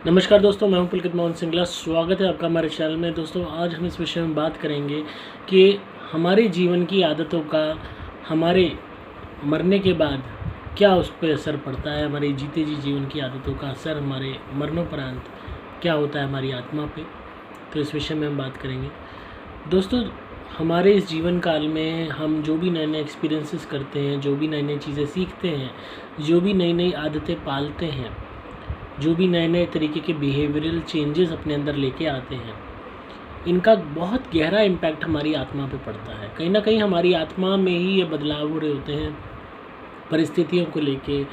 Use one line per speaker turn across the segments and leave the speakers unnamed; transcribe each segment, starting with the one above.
नमस्कार दोस्तों, मैं हूं पुलकित मोहन सिंगला। स्वागत है आपका हमारे चैनल में। दोस्तों, आज हम इस विषय में बात करेंगे कि हमारे जीवन की आदतों का हमारे मरने के बाद क्या उस पर असर पड़ता है। हमारे जीते जी जीवन की आदतों का असर हमारे मरणोपरांत क्या होता है हमारी आत्मा पे, तो इस विषय में हम बात करेंगे। दोस्तों, हमारे इस जीवन काल में हम जो भी नए नए एक्सपीरियंसेस करते हैं, जो भी नई नई चीज़ें सीखते हैं, जो भी नई नई आदतें पालते हैं, जो भी नए नए तरीके के बिहेवियरल चेंजेस अपने अंदर लेके आते हैं, इनका बहुत गहरा इम्पैक्ट हमारी आत्मा पे पड़ता है। कहीं ना कहीं हमारी आत्मा में ही ये बदलाव हो रहे होते हैं परिस्थितियों को लेके।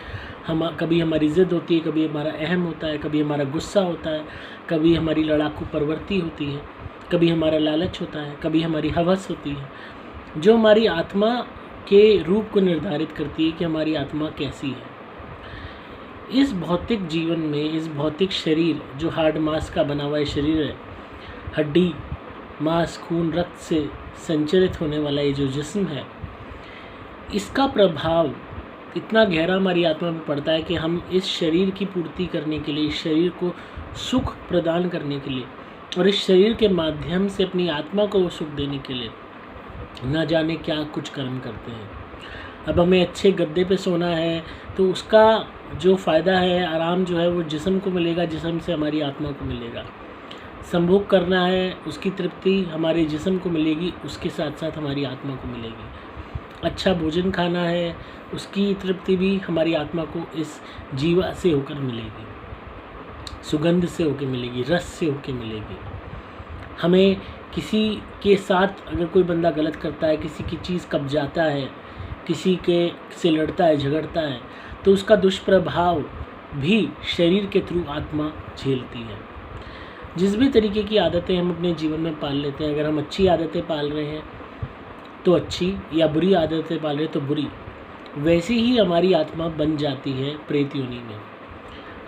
हम कभी हमारी ज़िद होती है, कभी हमारा अहम होता है, कभी हमारा गुस्सा होता है, कभी हमारी लड़ाकू प्रवृत्ति होती है, कभी हमारा लालच होता है, कभी हमारी हवस होती है, जो हमारी आत्मा के रूप को निर्धारित करती है कि हमारी आत्मा कैसी है। इस भौतिक जीवन में, इस भौतिक शरीर जो हार्ड मांस का बना हुआ शरीर है, हड्डी मांस खून रक्त से संचरित होने वाला ये जो जिस्म है, इसका प्रभाव इतना गहरा हमारी आत्मा में पड़ता है कि हम इस शरीर की पूर्ति करने के लिए, इस शरीर को सुख प्रदान करने के लिए और इस शरीर के माध्यम से अपनी आत्मा को सुख देने के लिए न जाने क्या कुछ कर्म करते हैं। अब हमें अच्छे गद्दे पे सोना है तो उसका जो फ़ायदा है, आराम जो है वो जिस्म को मिलेगा, जिस्म से हमारी आत्मा को मिलेगा। संभोग करना है, उसकी तृप्ति हमारे जिस्म को मिलेगी, उसके साथ साथ हमारी आत्मा को मिलेगी। अच्छा भोजन खाना है, उसकी तृप्ति भी हमारी आत्मा को इस जीवा से होकर मिलेगी, सुगंध से होकर मिलेगी, रस से होकर मिलेगी। हमें किसी के साथ अगर कोई बंदा गलत करता है, किसी की चीज़ कब्जाता है, किसी के से लड़ता है, झगड़ता है, तो उसका दुष्प्रभाव भी शरीर के थ्रू आत्मा झेलती है। जिस भी तरीके की आदतें हम अपने जीवन में पाल लेते हैं, अगर हम अच्छी आदतें पाल रहे हैं तो अच्छी, या बुरी आदतें पाल रहे हैं तो बुरी, वैसी ही हमारी आत्मा बन जाती है प्रेत योनि में।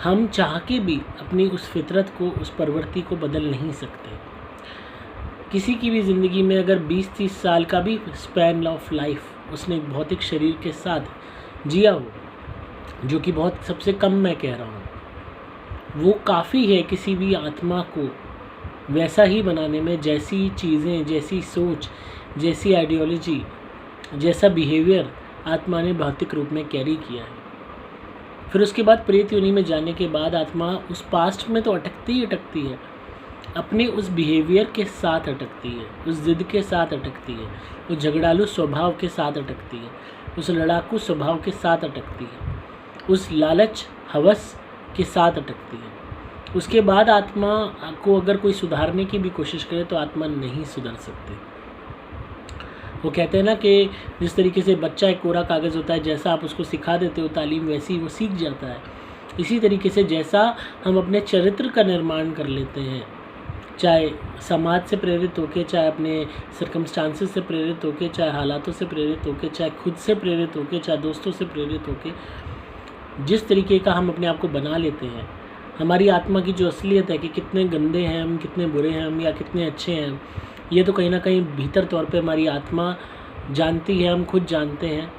हम चाह के भी अपनी उस फितरत को, उस प्रवृत्ति को बदल नहीं सकते। किसी की भी ज़िंदगी में अगर 20-30 साल का भी स्पैन ऑफ लाइफ उसने एक भौतिक शरीर के साथ जिया हो, जो कि बहुत सबसे कम मैं कह रहा हूँ, वो काफ़ी है किसी भी आत्मा को वैसा ही बनाने में, जैसी चीज़ें, जैसी सोच, जैसी आइडियोलॉजी, जैसा बिहेवियर आत्मा ने भौतिक रूप में कैरी किया है। फिर उसके बाद प्रेत योनि में जाने के बाद आत्मा उस पास्ट में तो अटकती ही अटकती है, अपने उस बिहेवियर के साथ अटकती है, उस ज़िद के साथ अटकती है, उस झगड़ालू स्वभाव के साथ अटकती है, उस लड़ाकू स्वभाव के साथ अटकती है, उस लालच हवस के साथ अटकती है। उसके बाद आत्मा को अगर कोई सुधारने की भी कोशिश करे तो आत्मा नहीं सुधर सकती। वो कहते हैं ना कि जिस तरीके से बच्चा एक कोरा कागज़ होता है, जैसा आप उसको सिखा देते हो तालीम, वैसी वो सीख जाता है। इसी तरीके से जैसा हम अपने चरित्र का निर्माण कर लेते हैं, चाहे समाज से प्रेरित होके, चाहे अपने सर्कमस्टांसेस से प्रेरित होके, चाहे हालातों से प्रेरित होके, चाहे खुद से प्रेरित होके, चाहे दोस्तों से प्रेरित होके, जिस तरीके का हम अपने आप को बना लेते हैं, हमारी आत्मा की जो असलियत है कि कितने गंदे हैं हम, कितने बुरे हैं हम, या कितने अच्छे हैं, ये तो कहीं ना कहीं भीतर तौर पे हमारी आत्मा जानती है, हम खुद जानते हैं।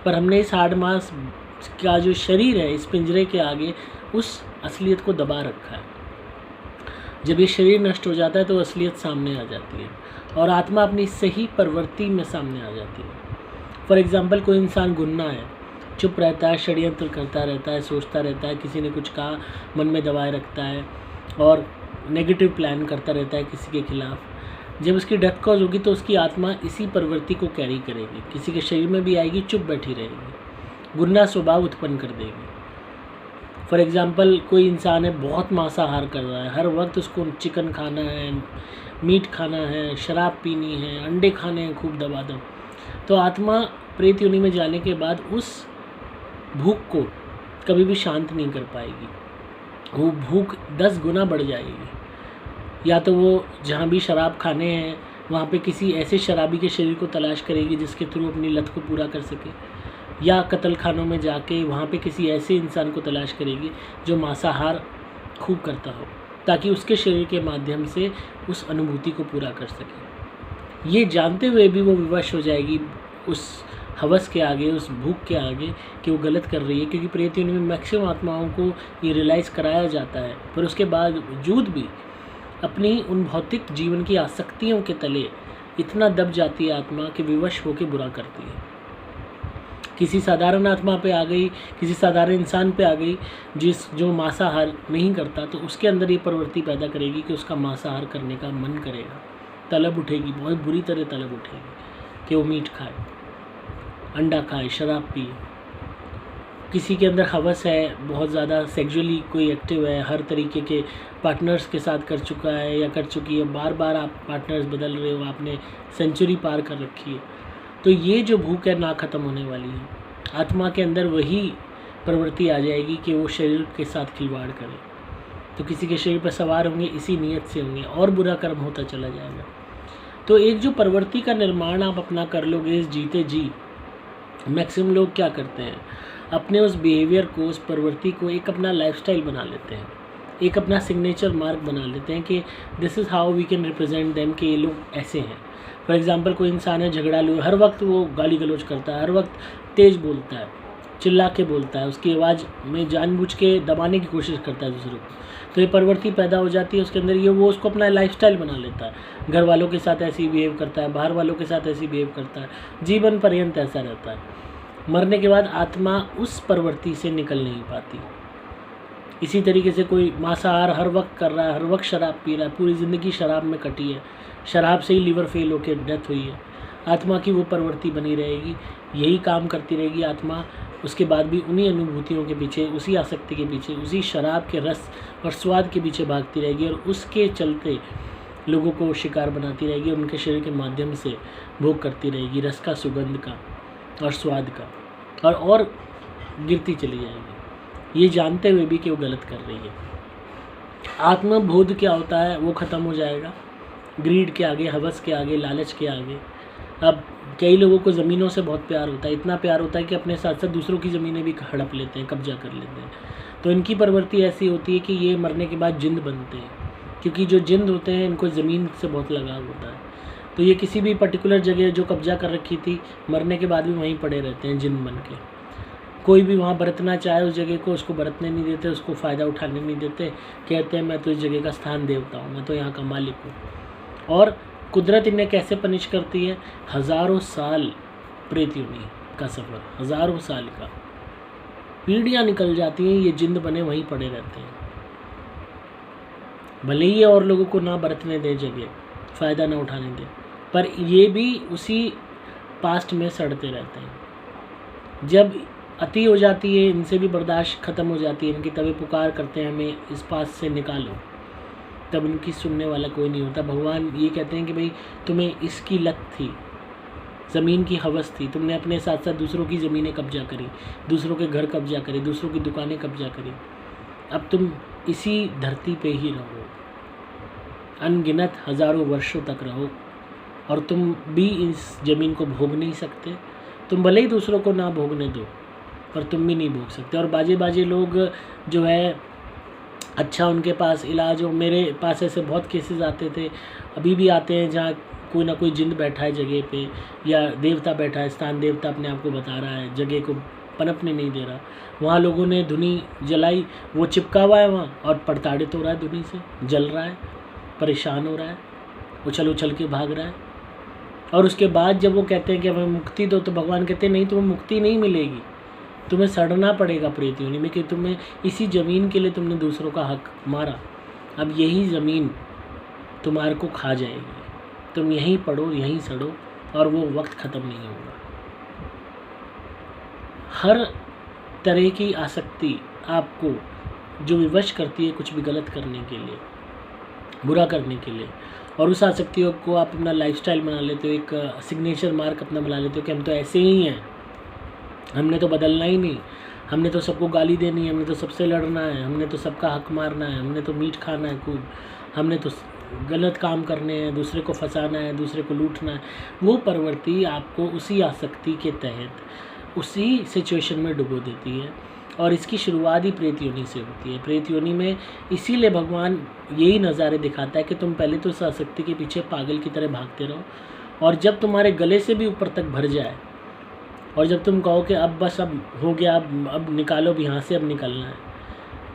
पर हमने इस हार्ड मास का जो शरीर है, इस पिंजरे के आगे उस असलियत को दबा रखा है। जब ये शरीर नष्ट हो जाता है तो असलियत सामने आ जाती है और आत्मा अपनी सही प्रवृत्ति में सामने आ जाती है। फॉर एग्ज़ाम्पल, कोई इंसान गुन्ना है, चुप रहता है, षड्यंत्र करता रहता है, सोचता रहता है, किसी ने कुछ कहा मन में दबाए रखता है और नेगेटिव प्लान करता रहता है किसी के खिलाफ। जब उसकी डेथ कॉज होगी तो उसकी आत्मा इसी प्रवृत्ति को कैरी करेगी, किसी के शरीर में भी आएगी, चुप बैठी रहेगी, गुन्ना स्वभाव उत्पन्न कर देगी। फॉर एग्ज़ाम्पल, कोई इंसान है बहुत मांसाहार कर रहा है, हर वक्त उसको चिकन खाना है, मीट खाना है, शराब पीनी है, अंडे खाने हैं खूब दबादब, तो आत्मा प्रेत योनि में जाने के बाद उस भूख को कभी भी शांत नहीं कर पाएगी। वो भूख 10 गुना बढ़ जाएगी। या तो वो जहाँ भी शराब खाने हैं वहाँ पे किसी ऐसे शराबी के शरीर को तलाश करेगी जिसके थ्रू अपनी लत को पूरा कर सके, या कत्ल खानों में जाके वहाँ पे किसी ऐसे इंसान को तलाश करेगी जो मांसाहार खूब करता हो, ताकि उसके शरीर के माध्यम से उस अनुभूति को पूरा कर सके। ये जानते हुए भी वो विवश हो जाएगी उस हवस के आगे, उस भूख के आगे कि वो गलत कर रही है। क्योंकि प्रेत योनि में मैक्सिमम आत्माओं को ये रियलाइज़ कराया जाता है, पर उसके बावजूद भी अपनी उन भौतिक जीवन की आसक्तियों के तले इतना दब जाती है आत्मा कि विवश होकर बुरा करती है। किसी साधारण आत्मा पे आ गई, किसी साधारण इंसान पे आ गई जो मांसाहार नहीं करता, तो उसके अंदर ये प्रवृत्ति पैदा करेगी कि उसका मांसाहार करने का मन करेगा, तलब उठेगी, बहुत बुरी तरह तलब उठेगी कि वो मीट खाए, अंडा खाए, शराब पिए। किसी के अंदर हवस है, बहुत ज़्यादा सेक्सुअली कोई एक्टिव है, हर तरीके के पार्टनर्स के साथ कर चुका है या कर चुकी है, बार बार आप पार्टनर्स बदल रहे हो, आपने सेंचुरी पार कर रखी है, तो ये जो भूख है ना ख़त्म होने वाली है। आत्मा के अंदर वही प्रवृत्ति आ जाएगी कि वो शरीर के साथ खिलवाड़ करे। तो किसी के शरीर पर सवार होंगे, इसी नीयत से होंगे और बुरा कर्म होता चला जाएगा। तो एक जो प्रवृत्ति का निर्माण आप अपना कर लोगे इस जीते जी, मैक्सिमम लोग क्या करते हैं, अपने उस बिहेवियर को, उस प्रवृत्ति को एक अपना लाइफस्टाइल बना लेते हैं, एक अपना सिग्नेचर मार्क बना लेते हैं कि this is how we can represent them, कि ये लोग ऐसे हैं। फॉर एग्जांपल कोई इंसान है झगड़ालू, हर वक्त वो गाली गलौज करता है, हर वक्त तेज़ बोलता है, चिल्ला के बोलता है, उसकी आवाज़ में जानबूझ के दबाने की कोशिश करता है दूसरों को, तो ये प्रवृत्ति पैदा हो जाती है उसके अंदर। ये वो उसको अपना लाइफस्टाइल बना लेता है, घर वालों के साथ ऐसे ही बिहेव करता है, बाहर वालों के साथ ऐसे ही बिहेव करता है, जीवन पर्यंत ऐसा रहता है। मरने के बाद आत्मा उस प्रवृत्ति से निकल नहीं पाती। इसी तरीके से कोई मांसाहार हर वक्त कर रहा है, हर वक्त शराब पी रहा है, पूरी ज़िंदगी शराब में कटी है, शराब से ही लीवर फेल होकर डेथ हुई है, आत्मा की वो प्रवृत्ति बनी रहेगी, यही काम करती रहेगी आत्मा। उसके बाद भी उन्हीं अनुभूतियों के पीछे, उसी आसक्ति के पीछे, उसी शराब के रस और स्वाद के पीछे भागती रहेगी और उसके चलते लोगों को शिकार बनाती रहेगी, उनके शरीर के माध्यम से भोग करती रहेगी, रस का, सुगंध का और स्वाद का, और गिरती चली जाएगी, ये जानते हुए भी कि वो गलत कर रही है। आत्मबोध क्या होता है वो ख़त्म हो जाएगा ग्रीड के आगे, हवस के आगे, लालच के आगे। अब कई लोगों को ज़मीनों से बहुत प्यार होता है, इतना प्यार होता है कि अपने साथ साथ दूसरों की ज़मीनें भी हड़प लेते हैं, कब्जा कर लेते हैं। तो इनकी प्रवृत्ति ऐसी होती है कि ये मरने के बाद जिंद बनते हैं, क्योंकि जो जिंद होते हैं इनको ज़मीन से बहुत लगाव होता है। तो ये किसी भी पर्टिकुलर जगह जो कब्जा कर रखी थी, मरने के बाद भी वहीं पड़े रहते हैं जिंद बन के। कोई भी वहाँ बरतना चाहे उस जगह को, उसको बरतने नहीं देते, उसको फ़ायदा उठाने नहीं देते, कहते हैं मैं तो इस जगह का स्थान देवता हूँ, मैं तो यहाँ का मालिक हूँ। और कुदरत इन्हें कैसे पनिश करती है, हज़ारों साल प्रेत योनि का सफ़र, हज़ारों साल का, पीढ़ियाँ निकल जाती हैं, ये जिंद बने वहीं पड़े रहते हैं। भले ही ये और लोगों को ना बरतने दें जगह, फ़ायदा ना उठाने दें, पर ये भी उसी पास्ट में सड़ते रहते हैं। जब अति हो जाती है, इनसे भी बर्दाश्त ख़त्म हो जाती है इनकी, तभी पुकार करते हैं हमें इस पास से निकालो, तब इनकी सुनने वाला कोई नहीं होता। भगवान ये कहते हैं कि भाई तुम्हें इसकी लत थी, ज़मीन की हवस थी, तुमने अपने साथ साथ दूसरों की ज़मीनें कब्जा करी, दूसरों के घर कब्जा करे, दूसरों की दुकानें कब्जा करी, अब तुम इसी धरती पे ही रहो, अनगिनत हज़ारों वर्षों तक रहो, और तुम भी इस ज़मीन को भोग नहीं सकते। तुम भले ही दूसरों को ना भोगने दो, पर तुम भी नहीं भोग सकते। और बाजे बाजे लोग जो है, अच्छा उनके पास इलाज हो, मेरे पास ऐसे बहुत केसेस आते थे, अभी भी आते हैं, जहाँ कोई ना कोई जिंद बैठा है जगह पे, या देवता बैठा है, स्थान देवता अपने आप को बता रहा है, जगह को पनपने नहीं दे रहा, वहाँ लोगों ने धुनी जलाई, वो चिपका हुआ है वहाँ और प्रताड़ित हो रहा है, धुनी से जल रहा है, परेशान हो रहा है, उछल उछल के भाग रहा है। और उसके बाद जब वो कहते हैं कि हमें मुक्ति दो, तो भगवान कहते हैं नहीं, तुम्हें मुक्ति नहीं मिलेगी, तुम्हें सड़ना पड़ेगा प्रेत योनि में, कि तुम्हें इसी ज़मीन के लिए तुमने दूसरों का हक मारा, अब यही ज़मीन तुम्हारे को खा जाएगी, तुम यहीं पढ़ो, यहीं सड़ो, और वो वक्त ख़त्म नहीं होगा। हर तरह की आसक्ति आपको जो विवश करती है कुछ भी गलत करने के लिए, बुरा करने के लिए, और उस आसक्तियों को आप अपना लाइफस्टाइल बना लेते हो, एक सिग्नेचर मार्क अपना बना लेते हो कि हम तो ऐसे ही हैं, हमने तो बदलना ही नहीं, हमने तो सबको गाली देनी है, हमने तो सबसे लड़ना है, हमने तो सबका हक मारना है, हमने तो मीट खाना है खूब, हमने तो गलत काम करने हैं, दूसरे को फंसाना है, दूसरे को लूटना है। वो प्रवृत्ति आपको उसी आसक्ति के तहत उसी सिचुएशन में डुबो देती है, और इसकी शुरुआत ही प्रेत योनि से होती है। प्रेत योनि में इसीलिए भगवान यही नज़ारे दिखाता है कि तुम पहले तो उस आसक्ति के पीछे पागल की तरह भागते रहो, और जब तुम्हारे गले से भी ऊपर तक भर जाए और जब तुम कहो कि अब बस अब हो गया, अब निकालो भी यहाँ से, अब निकलना है,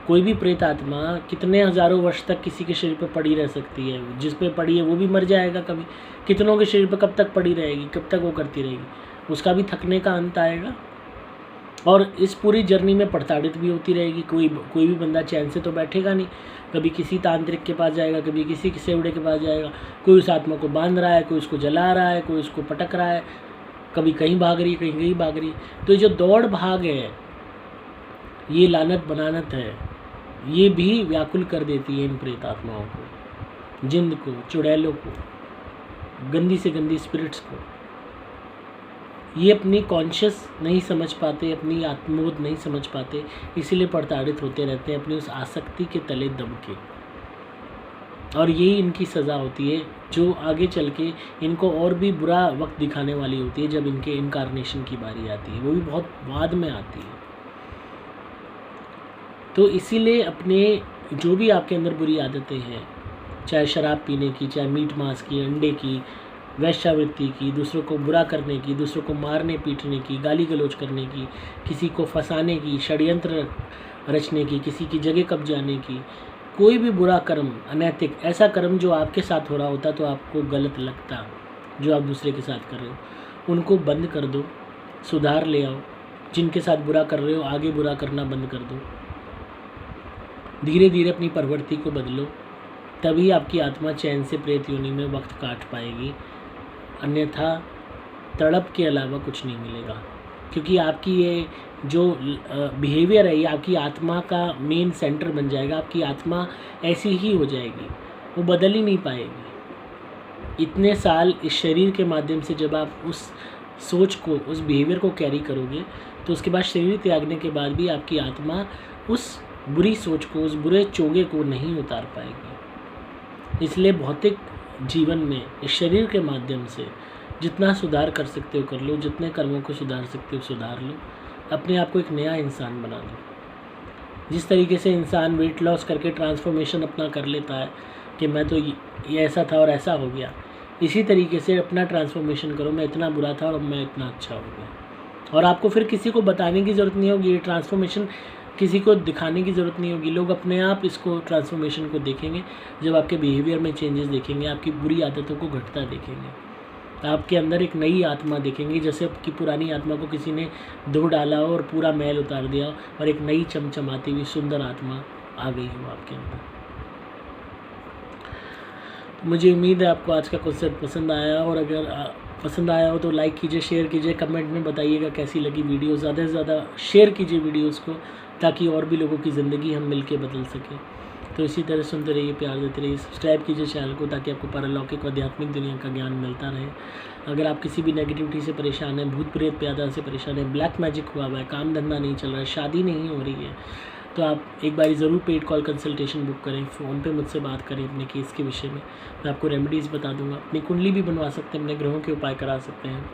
कोई भी प्रेत आत्मा कितने हज़ारों वर्ष तक किसी के शरीर पर पड़ी रह सकती है। जिस पे पड़ी है वो भी मर जाएगा कभी। कितनों के शरीर पर कब तक पड़ी रहेगी, कब तक वो करती रहेगी, उसका भी थकने का अंत आएगा। और इस पूरी जर्नी में प्रताड़ित भी होती रहेगी। कोई भी बंदा चैन से तो बैठेगा नहीं। कभी किसी तांत्रिक के पास जाएगा, कभी किसी सेवड़े के पास जाएगा, कोई उस आत्मा को बांध रहा है, कोई उसको जला रहा है, कोई उसको पटक रहा है, कभी कहीं भाग रही है, कहीं भाग रही है। तो ये जो दौड़ भाग है, ये लानत बनानत है, ये भी व्याकुल कर देती है इन प्रेत आत्माओं को, जिंद को, चुड़ैलों को, गंदी से गंदी स्पिरिट्स को। ये अपनी कॉन्शियस नहीं समझ पाते, अपनी आत्मबोध नहीं समझ पाते, इसीलिए प्रताड़ित होते रहते हैं अपनी उस आसक्ति के तले दब के। और यही इनकी सज़ा होती है, जो आगे चल के इनको और भी बुरा वक्त दिखाने वाली होती है, जब इनके इनकारनेशन की बारी आती है, वो भी बहुत बाद में आती है। तो इसीलिए अपने जो भी आपके अंदर बुरी आदतें हैं, चाहे शराब पीने की, चाहे मीट मांस की, अंडे की, वैश्यावृत्ति की, दूसरों को बुरा करने की, दूसरों को मारने पीटने की, गाली गलौज करने की, किसी को फंसाने की, षड्यंत्र रचने की, किसी की जगह कब्जाने की, कोई भी बुरा कर्म, अनैतिक ऐसा कर्म जो आपके साथ हो रहा होता तो आपको गलत लगता, जो आप दूसरे के साथ कर रहे हो, उनको बंद कर दो, सुधार ले आओ। जिनके साथ बुरा कर रहे हो आगे बुरा करना बंद कर दो, धीरे धीरे अपनी प्रवृत्ति को बदलो, तभी आपकी आत्मा चैन से प्रेत योनि में वक्त काट पाएगी। अन्यथा तड़प के अलावा कुछ नहीं मिलेगा, क्योंकि आपकी ये जो बिहेवियर है ये आपकी आत्मा का मेन सेंटर बन जाएगा। आपकी आत्मा ऐसी ही हो जाएगी, वो बदल ही नहीं पाएगी। इतने साल इस शरीर के माध्यम से जब आप उस सोच को, उस बिहेवियर को कैरी करोगे, तो उसके बाद शरीर त्यागने के बाद भी आपकी आत्मा उस बुरी सोच को, उस बुरे चोगे को नहीं उतार पाएगी। इसलिए भौतिक जीवन में इस शरीर के माध्यम से जितना सुधार कर सकते हो कर लो, जितने कर्मों को सुधार सकते हो सुधार लो, अपने आप को एक नया इंसान बना लो। जिस तरीके से इंसान वेट लॉस करके ट्रांसफॉर्मेशन अपना कर लेता है कि मैं तो ये ऐसा था और ऐसा हो गया, इसी तरीके से अपना ट्रांसफॉर्मेशन करो, मैं इतना बुरा था और मैं इतना अच्छा हो गया। और आपको फिर किसी को बताने की ज़रूरत नहीं होगी, ये ट्रांसफॉर्मेशन किसी को दिखाने की ज़रूरत नहीं होगी। लोग अपने आप इसको ट्रांसफॉर्मेशन को देखेंगे जब आपके बिहेवियर में चेंजेस देखेंगे, आपकी बुरी आदतों को घटता देखेंगे, आपके अंदर एक नई आत्मा देखेंगे, जैसे आपकी पुरानी आत्मा को किसी ने धो डाला हो और पूरा मैल उतार दिया और एक नई चमचमाती हुई सुंदर आत्मा आ गई हो आपके अंदर। मुझे उम्मीद है आपको आज का कॉन्सेप्ट पसंद आया, और अगर पसंद आया हो तो लाइक कीजिए, शेयर कीजिए, कमेंट में बताइएगा कैसी लगी वीडियो। ज़्यादा से ज़्यादा शेयर कीजिए वीडियोज़ को, ताकि और भी लोगों की ज़िंदगी हम मिलके बदल सकें। तो इसी तरह सुनते रहिए, प्यार देते रहिए, सब्सक्राइब कीजिए चैनल को, ताकि आपको पारलौकिक और आध्यात्मिक दुनिया का ज्ञान मिलता रहे। अगर आप किसी भी नेगेटिविटी से परेशान हैं, भूत प्रेत प्यादा से परेशान है, ब्लैक मैजिक हुआ हुआ है, काम धंधा नहीं चल रहा है, शादी नहीं हो रही है, तो आप एक बार ज़रूर पेड कॉल कंसल्टेशन बुक करें, फ़ोन पे मुझसे बात करें अपने केस के विषय में। मैं आपको रेमेडीज़ बता दूंगा। अपनी कुंडली भी बनवा सकते हैं, अपने ग्रहों के उपाय करा सकते हैं,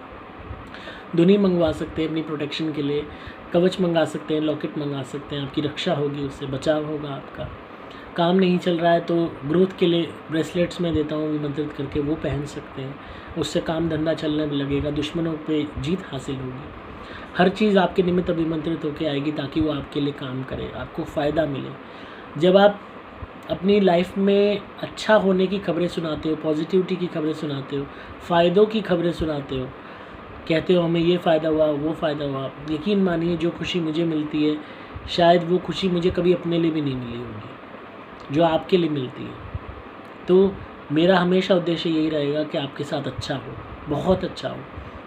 धुनी मंगवा सकते हैं अपनी प्रोटेक्शन के लिए, कवच मंगा सकते हैं, लॉकेट मंगा सकते हैं, आपकी रक्षा होगी, उससे बचाव होगा आपका। काम नहीं चल रहा है तो ग्रोथ के लिए ब्रेसलेट्स में देता हूँ विमंत्रित करके, वो पहन सकते हैं, उससे काम धंधा चलने लगेगा, दुश्मनों पे जीत हासिल होगी। हर चीज़ आपके निमित्त अभिमंत्रित होकर आएगी, ताकि वो आपके लिए काम करे, आपको फ़ायदा मिले। जब आप अपनी लाइफ में अच्छा होने की खबरें सुनाते हो, पॉजिटिविटी की खबरें सुनाते हो, फ़ायदों की खबरें सुनाते हो, कहते हो हमें ये फ़ायदा हुआ, वो फ़ायदा हुआ, यकीन मानिए जो खुशी मुझे मिलती है शायद वो खुशी मुझे कभी अपने लिए भी नहीं मिली होगी जो आपके लिए मिलती है। तो मेरा हमेशा उद्देश्य यही रहेगा कि आपके साथ अच्छा हो, बहुत अच्छा हो,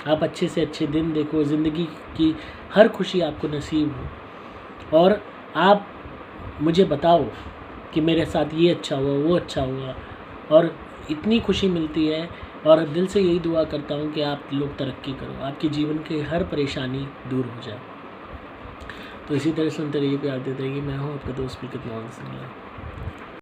आप अच्छे से अच्छे दिन देखो, ज़िंदगी की हर खुशी आपको नसीब हो, और आप मुझे बताओ कि मेरे साथ ये अच्छा हुआ, वो अच्छा हुआ, और इतनी खुशी मिलती है। और दिल से यही दुआ करता हूँ कि आप लोग तरक्की करो, आपके जीवन की हर परेशानी दूर हो जाए। तो इसी तरह सुनते रहिए, प्यार देते रहिए। मैं हूँ आपका दोस्त पुलकित मोहन सिंगला।